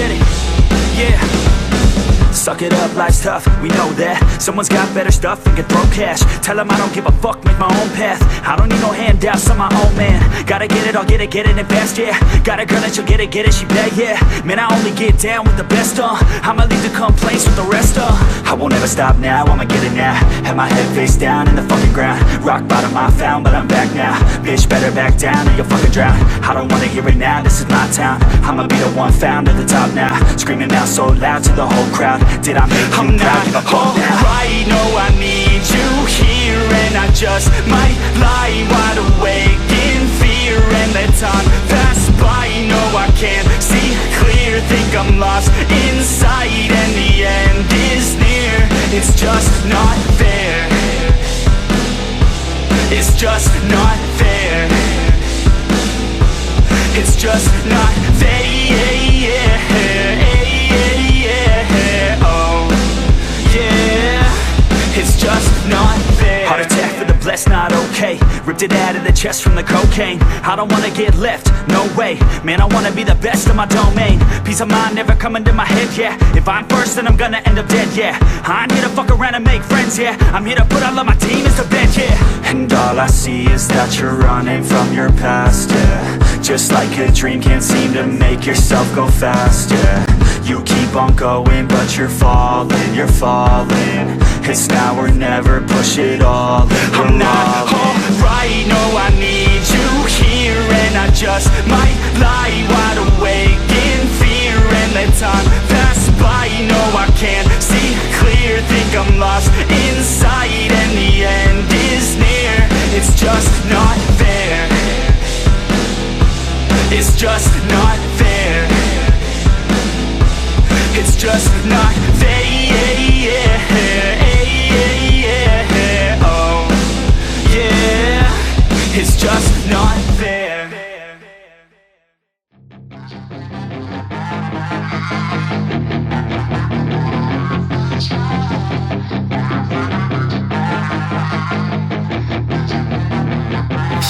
get it, yeah. Suck it up, life's tough, we know that. Someone's got better stuff and can throw cash. Tell them I don't give a fuck, make my own path. I don't need no handouts, I'm my own man. Gotta get it, I'll get it in fast, yeah. Got a girl and she'll get it, she bad, yeah. Man, I only get down with the best, I'ma leave the complaints with the rest, I won't ever stop now, I'ma get it now. Have my head face down in the fucking ground. Rock bottom I found, but I'm back now. Bitch, better back down or you'll fucking drown. I don't wanna hear it now, this is my town. I'ma be the one found at the top now. Screaming out so loud to the whole crowd. Did I make you proud? Give a fuck now. Alright, no, I need you here, and I just might lie wide awake in fear and let time pass by. No, I can't see clear, think I'm lost inside, and the end is near. It's just not fair. It's just not fair. It's just not fair. It's just not fair. Heart attack for the blessed, not okay. Ripped it out of the chest from the cocaine. I don't wanna get left, no way. Man, I wanna be the best in my domain. Peace of mind never coming to my head, yeah. If I'm first, then I'm gonna end up dead, yeah. I ain't here to fuck around and make friends, yeah. I'm here to put all of my demons to bed, yeah. And all I see is that you're running from your past, yeah. Just like a dream, can't seem to make yourself go fast, yeah. You keep on going, but you're falling, you're falling. It's now or never, push it all in. I'm not alright, no, I need you here, and I just might lie wide awake in fear and let time pass by. No, I can't see clear, think I'm lost inside, and the end is near. It's just not fair. It's just not fair. It's just not fair. Oh, yeah. It's just not fair.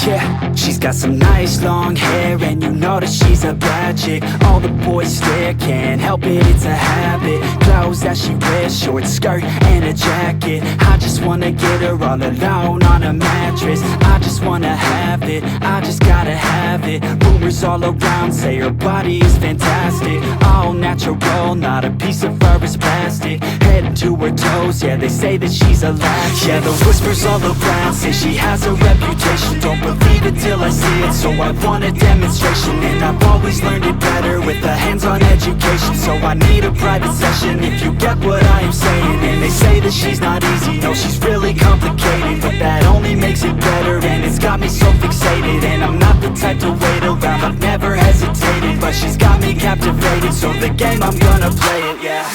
Yeah, she's got some nice long hair, and you know that she's a bad chick. All the boys stare, can't help it, it's a habit. Clothes that she wears, short skirt and a jacket. I just wanna get her all alone on a mattress. I just wanna have it, I just gotta have it. Rumors all around say her body is fantastic. All natural, not a piece of fur is plastic. Head to her toes, yeah, they say that she's a latch. Yeah, the whispers all around say she has a reputation. Don't believe it till I see it, so I want a demonstration. And I've always learned it better with a hands-on education. So I need a private session, if you get what I am saying. And they say that she's not easy, no, she's really complicated, but that only makes it better, and it's got me so fixated. And I'm not the type to wait around, I've never hesitated, but she's got me captivated, so the game, I'm gonna play it, yeah.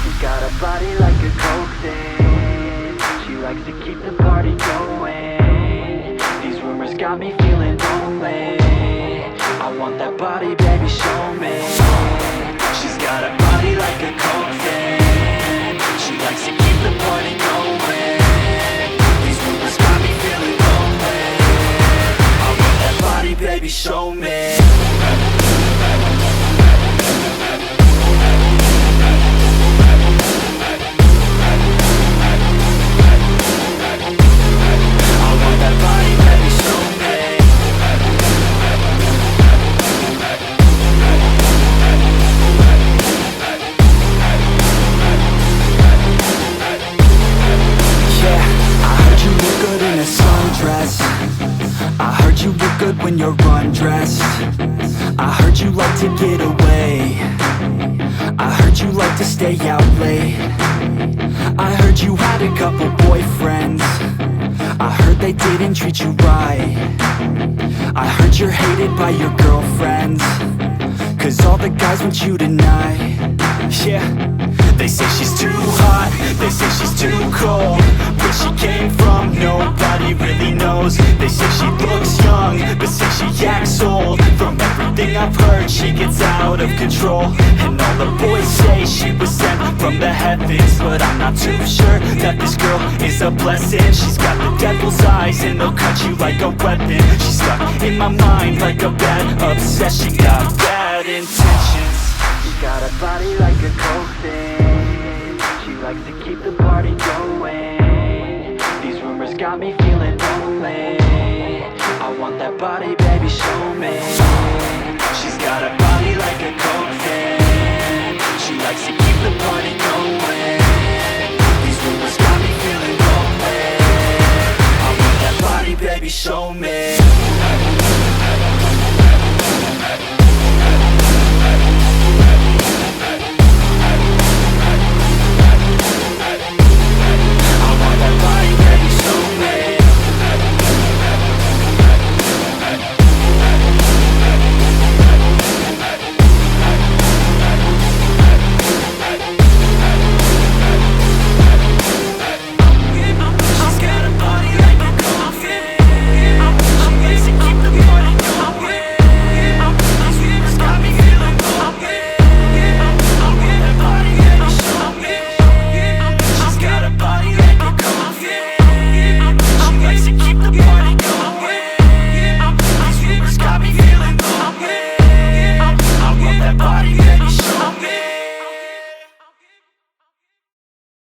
She's got a body like a coke thing. She likes to keep the party going. These rumors got me feeling lonely. I want that body, baby, show me. She's got a body like a coke thing. She likes to keep the party going. These rumors got me feeling lonely. I want that body, baby, show me. When you're undressed, I heard you like to get away. I heard you like to stay out late. I heard you had a couple boyfriends. I heard they didn't treat you right. I heard you're hated by your girlfriends, 'cause all the guys want you tonight. Yeah, they say she's too hot, they say she's too cold. Where she came from, nobody really knows. They say she looks young, but say she acts old. From everything I've heard, she gets out of control. And all the boys say she was sent from the heavens, but I'm not too sure that this girl is a blessing. She's got the devil's eyes and they'll cut you like a weapon. She's stuck in my mind like a bad obsession. Got bad intentions. got a body like a coke thing. She likes to keep the party going. These rumors got me feeling lonely. I want that body, baby, show me. She's got a body like a coke thing. She likes to keep the party